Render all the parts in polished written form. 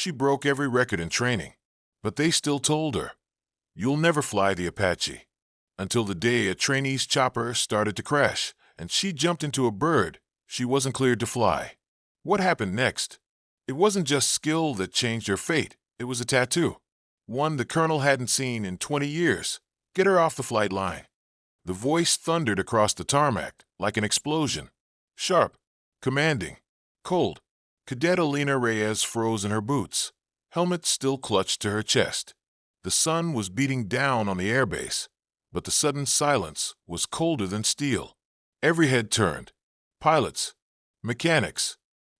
She broke every record in training, but they still told her, "You'll never fly the Apache." Until the day a trainee's chopper started to crash, and she jumped into a bird she wasn't cleared to fly. What happened next? It wasn't just skill that changed her fate, it was a tattoo. One the colonel hadn't seen in 20 years. "Get her off the flight line." The voice thundered across the tarmac like an explosion. Sharp, commanding, cold. Cadet Alina Reyes froze in her boots, helmet still clutched to her chest. The sun was beating down on the airbase, but the sudden silence was colder than steel. Every head turned. Pilots, mechanics,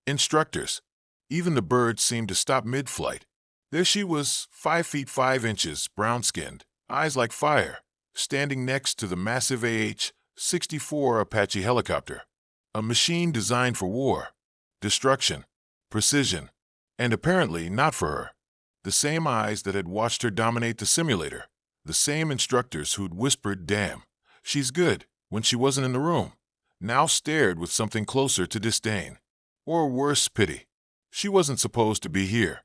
instructors. Even the birds seemed to stop mid-flight. There she was, 5 feet 5 inches, brown-skinned, eyes like fire, standing next to the massive AH-64 Apache helicopter. A machine designed for war, destruction, precision, and apparently not for her. The same eyes that had watched her dominate the simulator, the same instructors who'd whispered, "Damn, she's good," when she wasn't in the room, now stared with something closer to disdain. Or worse, pity. She wasn't supposed to be here.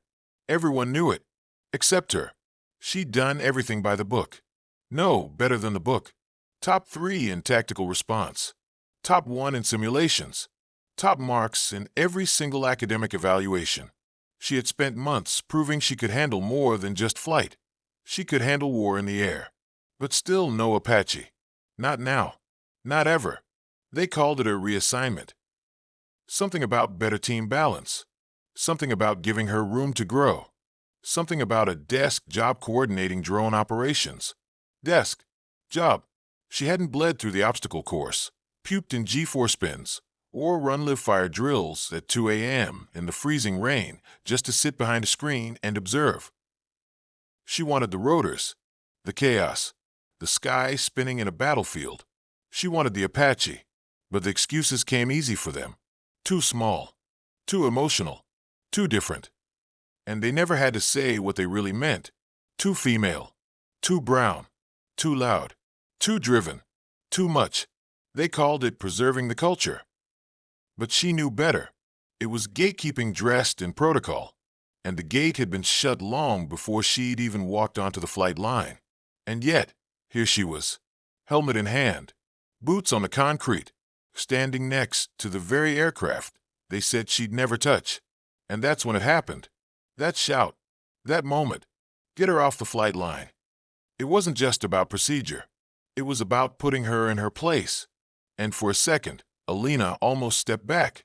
Everyone knew it, except her. She'd done everything by the book. No, better than the book. Top 3 in tactical response. Top 1 in simulations. Top marks in every single academic evaluation. She had spent months proving she could handle more than just flight. She could handle war in the air. But still no Apache. Not now. Not ever. They called it a reassignment. Something about better team balance. Something about giving her room to grow. Something about a desk job coordinating drone operations. Desk. Job. She hadn't bled through the obstacle course, puked in G4 spins, or run live-fire drills at 2 a.m. in the freezing rain just to sit behind a screen and observe. She wanted the rotors, the chaos, the sky spinning in a battlefield. She wanted the Apache, but the excuses came easy for them. Too small, too emotional, too different. And they never had to say what they really meant. Too female, too brown, too loud, too driven, too much. They called it preserving the culture. But she knew better. It was gatekeeping dressed in protocol, and the gate had been shut long before she'd even walked onto the flight line. And yet, here she was, helmet in hand, boots on the concrete, standing next to the very aircraft they said she'd never touch. And that's when it happened. That shout, that moment, get her off the flight line. It wasn't just about procedure. It was about putting her in her place. And for a second, Alina almost stepped back.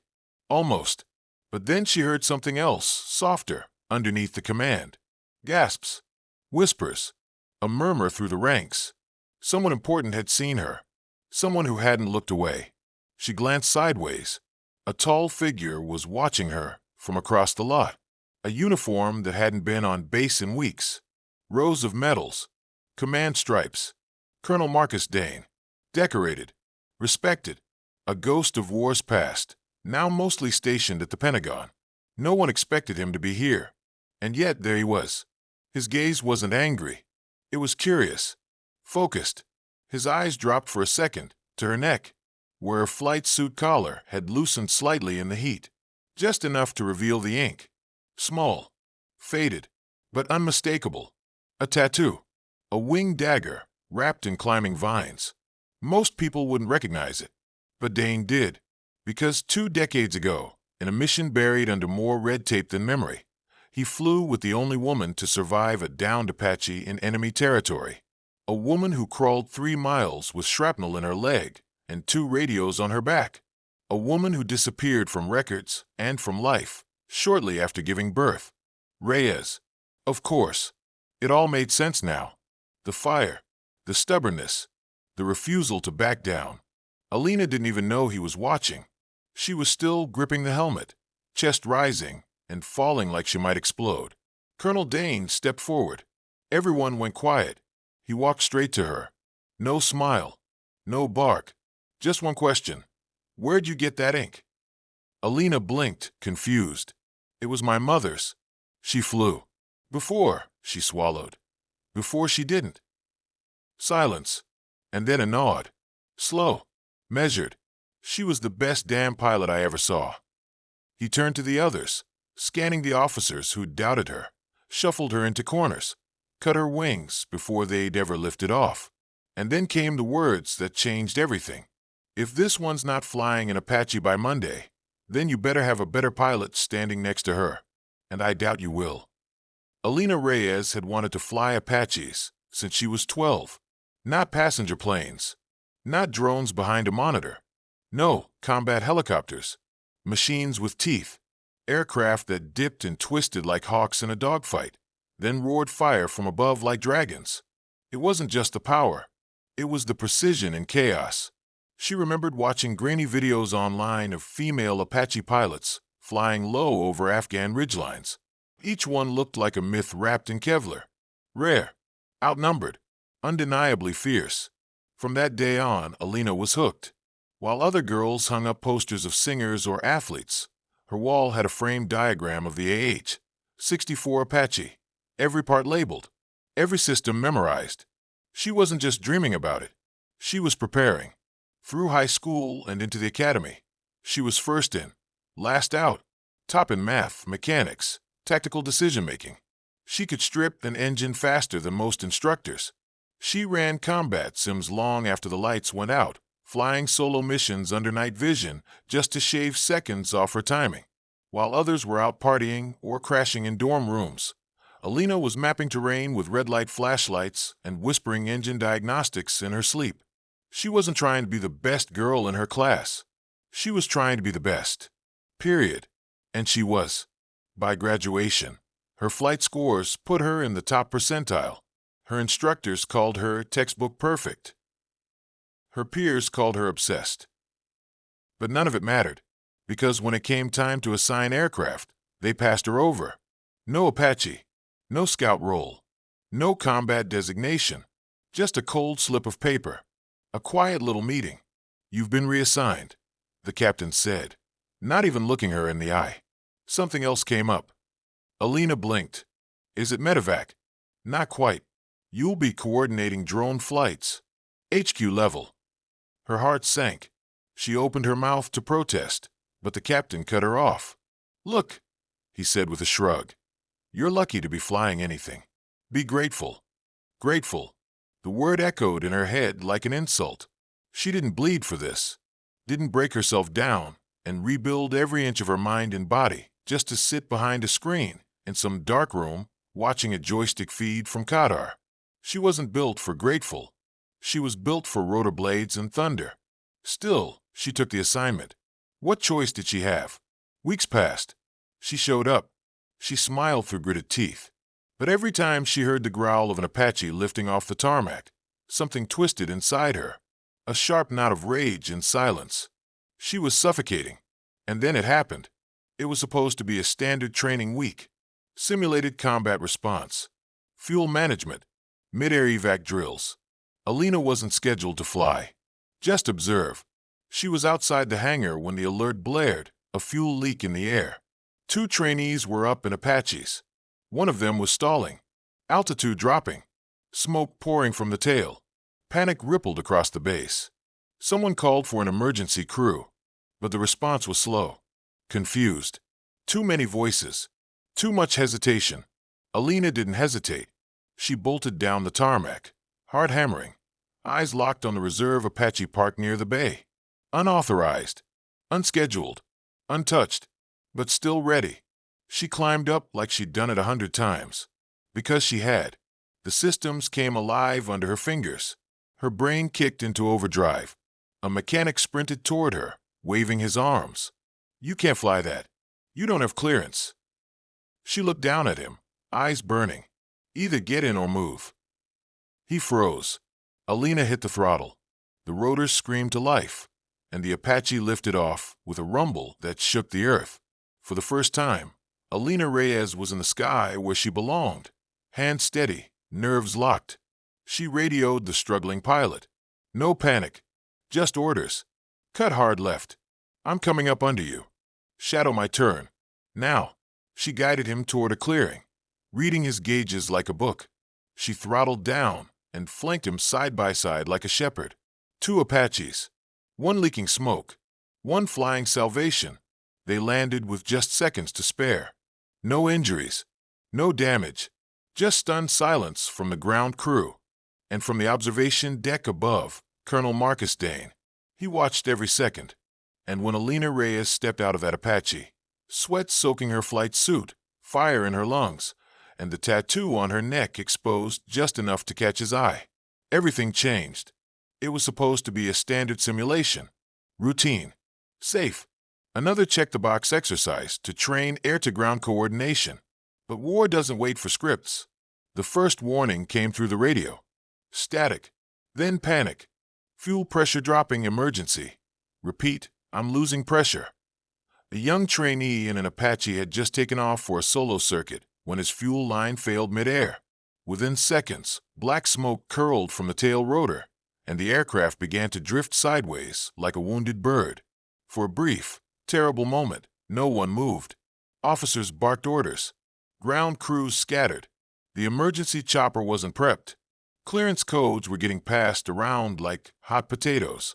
Almost. But then she heard something else, softer, underneath the command. Gasps. Whispers. A murmur through the ranks. Someone important had seen her. Someone who hadn't looked away. She glanced sideways. A tall figure was watching her from across the lot. A uniform that hadn't been on base in weeks. Rows of medals. Command stripes. Colonel Marcus Dane. Decorated. Respected. A ghost of wars past, now mostly stationed at the Pentagon. No one expected him to be here. And yet there he was. His gaze wasn't angry. It was curious. Focused. His eyes dropped for a second to her neck, where her flight suit collar had loosened slightly in the heat. Just enough to reveal the ink. Small. Faded. But unmistakable. A tattoo. A winged dagger wrapped in climbing vines. Most people wouldn't recognize it. But Dane did, because 2 decades ago, in a mission buried under more red tape than memory, he flew with the only woman to survive a downed Apache in enemy territory. A woman who crawled 3 miles with shrapnel in her leg and 2 radios on her back. A woman who disappeared from records and from life shortly after giving birth. Reyes. Of course. It all made sense now. The fire, the stubbornness, the refusal to back down. Alina didn't even know he was watching. She was still gripping the helmet, chest rising and falling like she might explode. Colonel Dane stepped forward. Everyone went quiet. He walked straight to her. No smile, no bark, just one question. Where'd you get that ink? Alina blinked, confused. It was my mother's. She flew. Before, she swallowed. Before she didn't. Silence. And then a nod. Slow. Measured. She was the best damn pilot I ever saw. He turned to the others. scanning the officers who doubted her, shuffled her into corners, cut her wings before they'd ever lifted off. And then came the words that changed everything. If this one's not flying an Apache by Monday, then you better have a better pilot standing next to her. And I doubt you will. Alina Reyes had wanted to fly Apaches since she was 12. Not passenger planes. Not drones behind a monitor. No, combat helicopters. Machines with teeth. Aircraft that dipped and twisted like hawks in a dogfight, then roared fire from above like dragons. It wasn't just the power. It was the precision and chaos. She remembered watching grainy videos online of female Apache pilots flying low over Afghan ridgelines. Each one looked like a myth wrapped in Kevlar. Rare, outnumbered, undeniably fierce. From that day on, Alina was hooked. While other girls hung up posters of singers or athletes, her wall had a framed diagram of the AH-64 Apache, every part labeled, every system memorized. She wasn't just dreaming about it. She was preparing. Through high school and into the academy, she was first in, last out, top in math, mechanics, tactical decision-making. She could strip an engine faster than most instructors. She ran combat sims long after the lights went out, flying solo missions under night vision just to shave seconds off her timing. While others were out partying or crashing in dorm rooms, Alina was mapping terrain with red light flashlights and whispering engine diagnostics in her sleep. She wasn't trying to be the best girl in her class. She was trying to be the best. Period. And she was. By graduation, her flight scores put her in the top percentile. Her instructors called her textbook perfect. Her peers called her obsessed. But none of it mattered, because when it came time to assign aircraft, they passed her over. No Apache, no scout role, no combat designation, just a cold slip of paper. A quiet little meeting. You've been reassigned, the captain said, not even looking her in the eye. Something else came up. Alina blinked. Is it medevac? Not quite. You'll be coordinating drone flights. HQ level. Her heart sank. She opened her mouth to protest, but the captain cut her off. Look, he said with a shrug. You're lucky to be flying anything. Be grateful. Grateful. The word echoed in her head like an insult. She didn't bleed for this. Didn't break herself down and rebuild every inch of her mind and body just to sit behind a screen in some dark room watching a joystick feed from Qatar. She wasn't built for grateful. She was built for rotor blades and thunder. Still, she took the assignment. What choice did she have? Weeks passed. She showed up. She smiled through gritted teeth. But every time she heard the growl of an Apache lifting off the tarmac, something twisted inside her. A sharp knot of rage and silence. She was suffocating. And then it happened. It was supposed to be a standard training week. Simulated combat response. Fuel management. Mid-air evac drills. Alina wasn't scheduled to fly. Just observe. She was outside the hangar when the alert blared, a fuel leak in the air. 2 trainees were up in Apaches. One of them was stalling. Altitude dropping. Smoke pouring from the tail. Panic rippled across the base. Someone called for an emergency crew, but the response was slow. Confused. Too many voices. Too much hesitation. Alina didn't hesitate. She bolted down the tarmac, hard hammering, eyes locked on the reserve Apache parked near the bay. Unauthorized, unscheduled, untouched, but still ready. She climbed up like she'd done it 100 times. Because she had. The systems came alive under her fingers. Her brain kicked into overdrive. A mechanic sprinted toward her, waving his arms. You can't fly that. You don't have clearance. She looked down at him, eyes burning. Either get in or move. He froze. Alina hit the throttle. The rotors screamed to life, and the Apache lifted off with a rumble that shook the earth. For the first time, Alina Reyes was in the sky where she belonged. Hands steady, nerves locked. She radioed the struggling pilot. No panic. Just orders. Cut hard left. I'm coming up under you. Shadow my turn. Now. She guided him toward a clearing, reading his gauges like a book. She throttled down and flanked him side by side like a shepherd. 2 Apaches. One leaking smoke. One flying salvation. They landed with just seconds to spare. No injuries. No damage. Just stunned silence from the ground crew. And from the observation deck above, Colonel Marcus Dane. He watched every second. And when Alina Reyes stepped out of that Apache, sweat soaking her flight suit, fire in her lungs, and the tattoo on her neck exposed just enough to catch his eye, everything changed. It was supposed to be a standard simulation. Routine. Safe. Another check-the-box exercise to train air-to-ground coordination. But war doesn't wait for scripts. The first warning came through the radio. Static. Then panic. Fuel pressure dropping, emergency. Repeat, I'm losing pressure. A young trainee in an Apache had just taken off for a solo circuit when his fuel line failed mid-air. Within seconds, black smoke curled from the tail rotor, and the aircraft began to drift sideways like a wounded bird. For a brief, terrible moment, no one moved. Officers barked orders. Ground crews scattered. The emergency chopper wasn't prepped. Clearance codes were getting passed around like hot potatoes.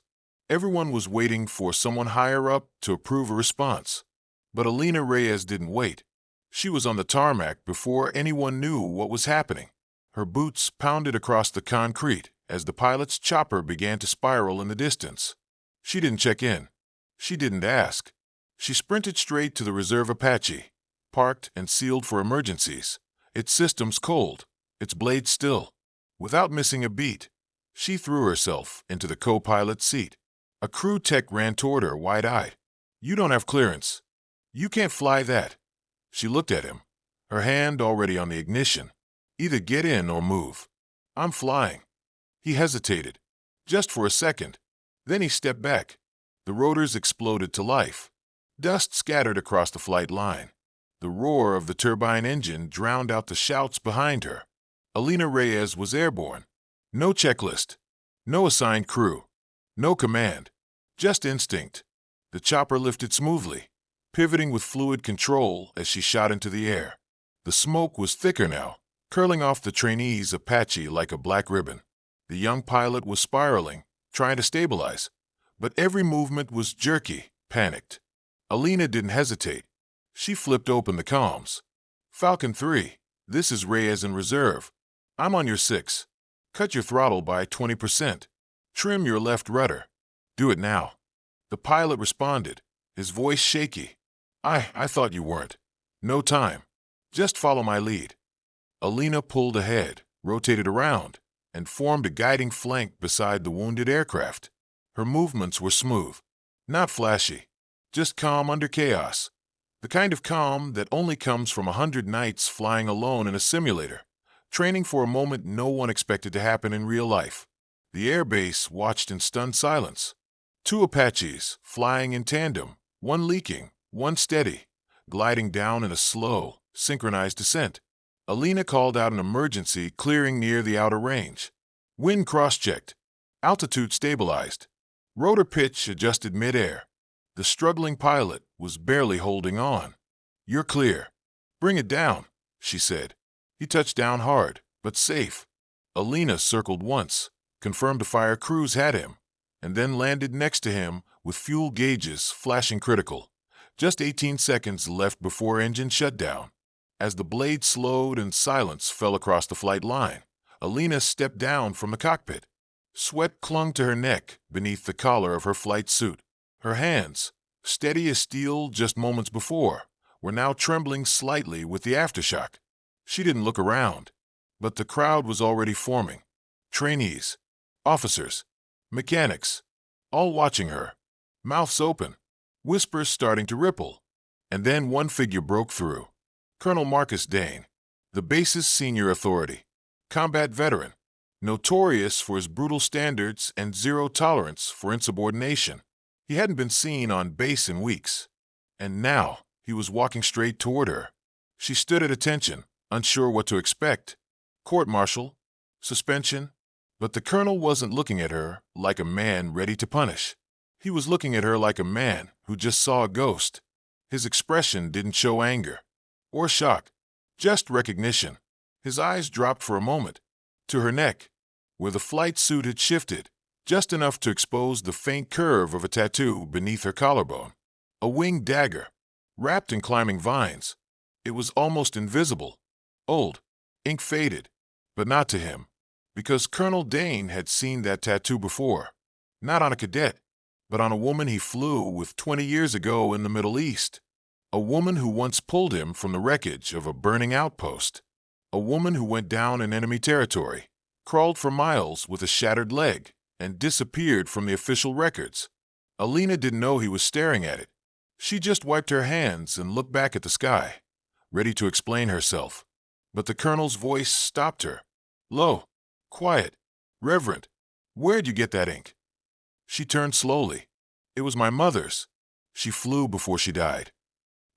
Everyone was waiting for someone higher up to approve a response. But Alina Reyes didn't wait. She was on the tarmac before anyone knew what was happening. Her boots pounded across the concrete as the pilot's chopper began to spiral in the distance. She didn't check in. She didn't ask. She sprinted straight to the reserve Apache, parked and sealed for emergencies, its systems cold, its blades still. Without missing a beat, she threw herself into the co-pilot's seat. A crew tech ran toward her, wide-eyed. You don't have clearance. You can't fly that. She looked at him, her hand already on the ignition. Either get in or move. I'm flying. He hesitated, just for a second. Then he stepped back. The rotors exploded to life. Dust scattered across the flight line. The roar of the turbine engine drowned out the shouts behind her. Alina Reyes was airborne. No checklist. No assigned crew. No command. Just instinct. The chopper lifted smoothly, pivoting with fluid control as she shot into the air. The smoke was thicker now, curling off the trainee's Apache like a black ribbon. The young pilot was spiraling, trying to stabilize, but every movement was jerky, panicked. Alina didn't hesitate. She flipped open the comms. Falcon 3, this is Reyes in reserve. I'm on your 6. Cut your throttle by 20%. Trim your left rudder. Do it now. The pilot responded, his voice shaky. I thought you weren't. No time. Just follow my lead. Alina pulled ahead, rotated around, and formed a guiding flank beside the wounded aircraft. Her movements were smooth, not flashy, just calm under chaos. The kind of calm that only comes from 100 nights flying alone in a simulator, training for a moment no one expected to happen in real life. The airbase watched in stunned silence. 2 Apaches, flying in tandem, one leaking, one steady, gliding down in a slow, synchronized descent. Alina called out an emergency clearing near the outer range. Wind cross-checked. Altitude stabilized. Rotor pitch adjusted mid-air. The struggling pilot was barely holding on. You're clear. Bring it down, she said. He touched down hard, but safe. Alina circled once, confirmed the fire crews had him, and then landed next to him with fuel gauges flashing critical. Just 18 seconds left before engine shutdown. As the blade slowed and silence fell across the flight line, Alina stepped down from the cockpit. Sweat clung to her neck beneath the collar of her flight suit. Her hands, steady as steel just moments before, were now trembling slightly with the aftershock. She didn't look around, but the crowd was already forming. Trainees, officers, mechanics, all watching her, mouths open, whispers starting to ripple. And then one figure broke through. Colonel Marcus Dane, the base's senior authority, combat veteran, notorious for his brutal standards and zero tolerance for insubordination. He hadn't been seen on base in weeks, and now he was walking straight toward her. She stood at attention, unsure what to expect. Court-martial, suspension, but the colonel wasn't looking at her like a man ready to punish. He was looking at her like a man who just saw a ghost. His expression didn't show anger or shock, just recognition. His eyes dropped for a moment, to her neck, where the flight suit had shifted, just enough to expose the faint curve of a tattoo beneath her collarbone. A winged dagger, wrapped in climbing vines. It was almost invisible, old, ink faded, but not to him, because Colonel Dane had seen that tattoo before, not on a cadet, but on a woman he flew with 20 years ago in the Middle East. A woman who once pulled him from the wreckage of a burning outpost. A woman who went down in enemy territory, crawled for miles with a shattered leg, and disappeared from the official records. Alina didn't know he was staring at it. She just wiped her hands and looked back at the sky, ready to explain herself. But the colonel's voice stopped her. Low, quiet, reverent. Where'd you get that ink? She turned slowly. It was my mother's. She flew before she died.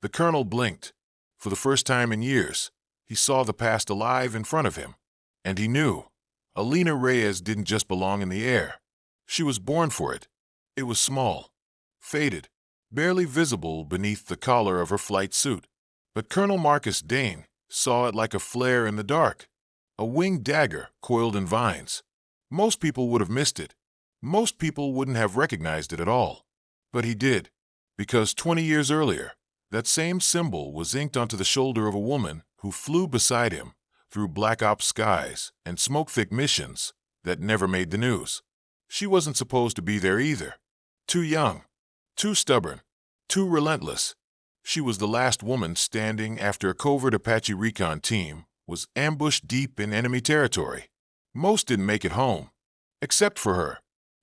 The colonel blinked. For the first time in years, he saw the past alive in front of him. And he knew. Alina Reyes didn't just belong in the air. She was born for it. It was small, faded, barely visible beneath the collar of her flight suit. But Colonel Marcus Dane saw it like a flare in the dark, a winged dagger coiled in vines. Most people would have missed it. Most people wouldn't have recognized it at all. But he did, because 20 years earlier, that same symbol was inked onto the shoulder of a woman who flew beside him through black ops skies and smoke-thick missions that never made the news. She wasn't supposed to be there either. Too young, too stubborn, too relentless. She was the last woman standing after a covert Apache recon team was ambushed deep in enemy territory. Most didn't make it home, except for her.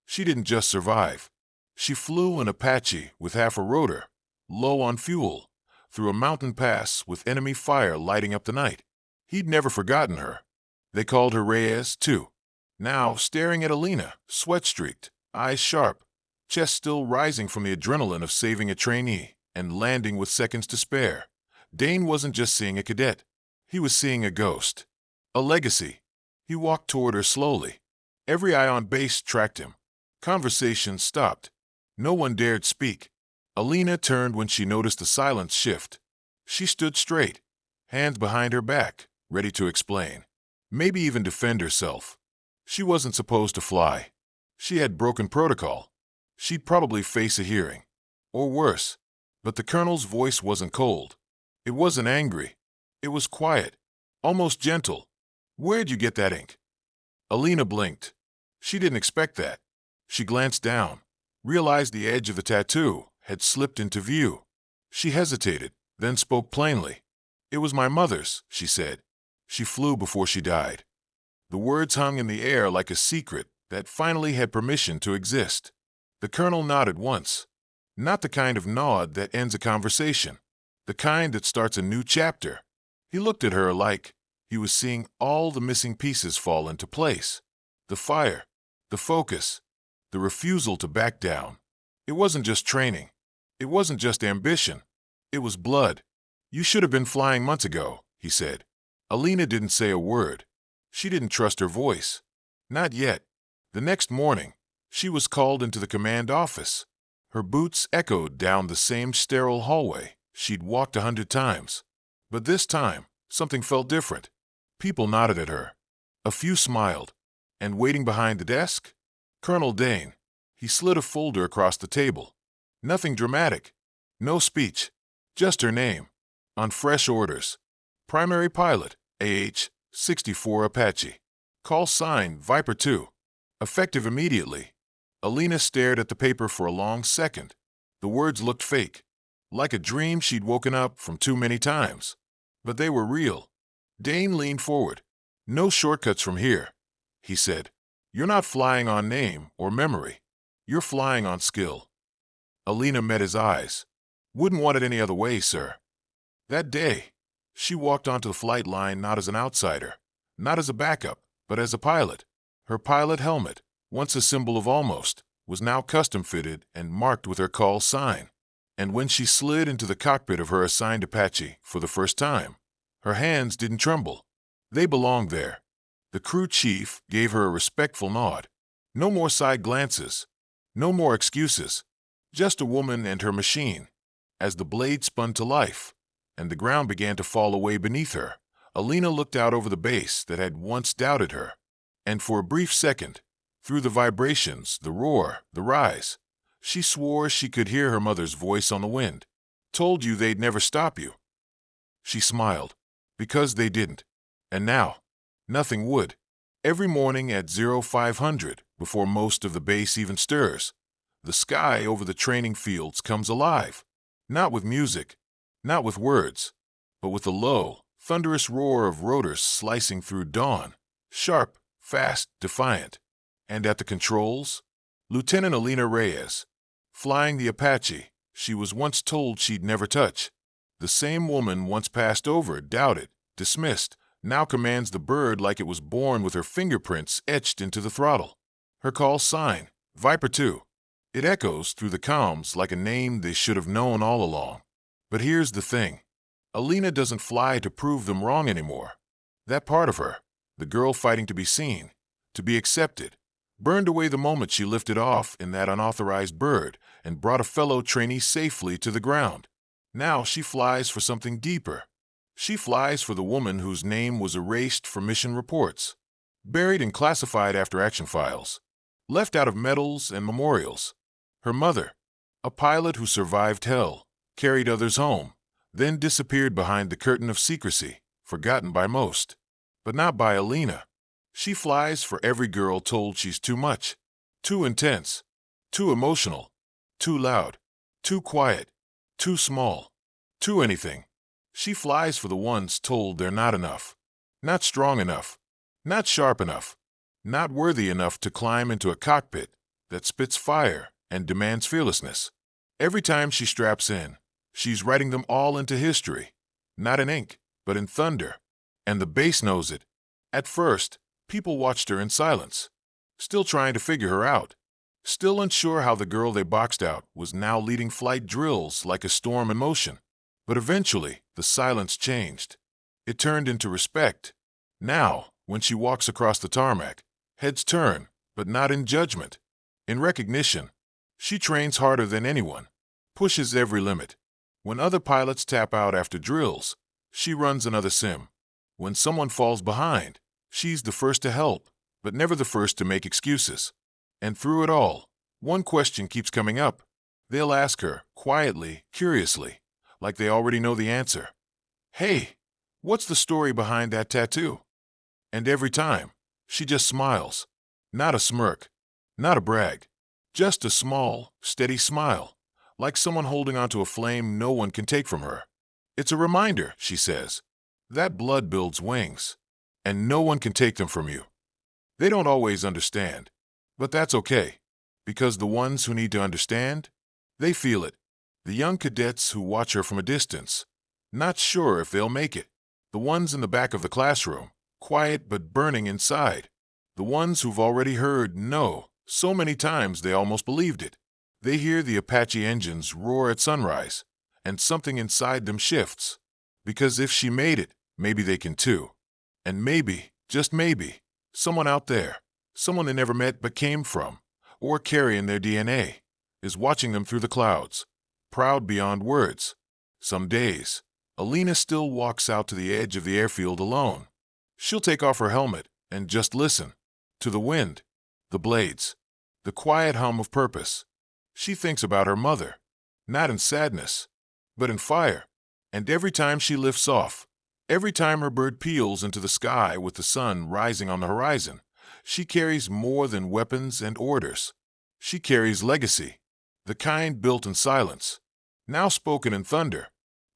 She didn't just survive. She flew an Apache with half a rotor, low on fuel, through a mountain pass with enemy fire lighting up the night. He'd never forgotten her. They called her Reyes, too. Now, staring at Alina, sweat-streaked, eyes sharp, chest still rising from the adrenaline of saving a trainee and landing with seconds to spare, Dane wasn't just seeing a cadet. He was seeing a ghost. A legacy. He walked toward her slowly. Every eye on base tracked him. Conversation stopped. No one dared speak. Alina turned when she noticed the silence shift. She stood straight, hands behind her back, ready to explain. Maybe even defend herself. She wasn't supposed to fly. She had broken protocol. She'd probably face a hearing. Or worse. But the colonel's voice wasn't cold. It wasn't angry. It was quiet, almost gentle. Where'd you get that ink? Alina blinked. She didn't expect that. She glanced down, realized the edge of the tattoo had slipped into view. She hesitated, then spoke plainly. It was my mother's, she said. She flew before she died. The words hung in the air like a secret that finally had permission to exist. The colonel nodded once. Not the kind of nod that ends a conversation. The kind that starts a new chapter. He looked at her like he was seeing all the missing pieces fall into place. The fire, the focus, the refusal to back down. It wasn't just training. It wasn't just ambition. It was blood. You should have been flying months ago, he said. Alina didn't say a word. She didn't trust her voice. Not yet. The next morning, she was called into the command office. Her boots echoed down the same sterile hallway she'd walked 100 times. But this time, something felt different. People nodded at her. A few smiled. And waiting behind the desk? Colonel Dane. He slid a folder across the table. Nothing dramatic. No speech. Just her name. On fresh orders. Primary pilot, AH-64 Apache. Call sign Viper 2. Effective immediately. Alina stared at the paper for a long second. The words looked fake. Like a dream she'd woken up from too many times. But they were real. Dane leaned forward. No shortcuts from here, he said. You're not flying on name or memory. You're flying on skill. Alina met his eyes. Wouldn't want it any other way, sir. That day, she walked onto the flight line not as an outsider, not as a backup, but as a pilot. Her pilot helmet, once a symbol of almost, was now custom-fitted and marked with her call sign. And when she slid into the cockpit of her assigned Apache for the first time, her hands didn't tremble. They belonged there. The crew chief gave her a respectful nod. No more side glances. No more excuses. Just a woman and her machine. As the blade spun to life, and the ground began to fall away beneath her, Alina looked out over the base that had once doubted her. And for a brief second, through the vibrations, the roar, the rise, she swore she could hear her mother's voice on the wind. Told you they'd never stop you. She smiled. Because they didn't. And now, nothing would. Every morning at 0500, before most of the base even stirs, the sky over the training fields comes alive. Not with music, not with words, but with the low, thunderous roar of rotors slicing through dawn, sharp, fast, defiant. And at the controls, Lieutenant Alina Reyes, flying the Apache she was once told she'd never touch. The same woman once passed over, doubted, dismissed, now commands the bird like it was born with her fingerprints etched into the throttle. Her call sign, Viper 2. It echoes through the comms like a name they should have known all along. But here's the thing. Alina doesn't fly to prove them wrong anymore. That part of her, the girl fighting to be seen, to be accepted, burned away the moment she lifted off in that unauthorized bird and brought a fellow trainee safely to the ground. Now she flies for something deeper. She flies for the woman whose name was erased from mission reports, buried in classified after-action files, left out of medals and memorials. Her mother, a pilot who survived hell, carried others home, then disappeared behind the curtain of secrecy, forgotten by most. But not by Alina. She flies for every girl told she's too much, too intense, too emotional, too loud, too quiet, too small, too anything. She flies for the ones told they're not enough, not strong enough, not sharp enough, not worthy enough to climb into a cockpit that spits fire and demands fearlessness. Every time she straps in, she's writing them all into history, not in ink, but in thunder. And the base knows it. At first, people watched her in silence, still trying to figure her out, still unsure how the girl they boxed out was now leading flight drills like a storm in motion. But eventually, the silence changed. It turned into respect. Now, when she walks across the tarmac, heads turn, but not in judgment. In recognition. She trains harder than anyone, pushes every limit. When other pilots tap out after drills, she runs another sim. When someone falls behind, she's the first to help, but never the first to make excuses. And through it all, one question keeps coming up. They'll ask her, quietly, curiously, like they already know the answer. Hey, what's the story behind that tattoo? And every time, she just smiles. Not a smirk, not a brag, just a small, steady smile, like someone holding onto a flame no one can take from her. It's a reminder, she says, that blood builds wings, and no one can take them from you. They don't always understand, but that's okay, because the ones who need to understand, they feel it. The young cadets who watch her from a distance, not sure if they'll make it. The ones in the back of the classroom, quiet but burning inside. The ones who've already heard no so many times they almost believed it. They hear the Apache engines roar at sunrise, and something inside them shifts. Because if she made it, maybe they can too. And maybe, just maybe, someone out there, someone they never met but came from, or carry in their DNA, is watching them through the clouds, proud beyond words. Some days, Alina still walks out to the edge of the airfield alone. She'll take off her helmet and just listen to the wind, the blades, the quiet hum of purpose. She thinks about her mother, not in sadness, but in fire. And every time she lifts off, every time her bird peels into the sky with the sun rising on the horizon, she carries more than weapons and orders. She carries legacy, the kind built in silence, now spoken in thunder.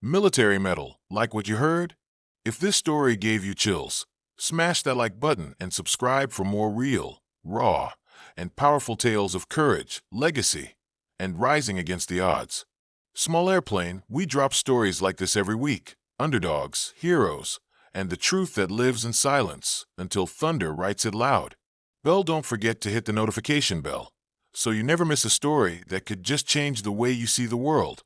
Military metal, like what you heard? If this story gave you chills, smash that like button and subscribe for more real, raw, and powerful tales of courage, legacy, and rising against the odds. Small Airplane, we drop stories like this every week. Underdogs, heroes, and the truth that lives in silence until thunder writes it loud. Don't forget to hit the notification bell so you never miss a story that could just change the way you see the world.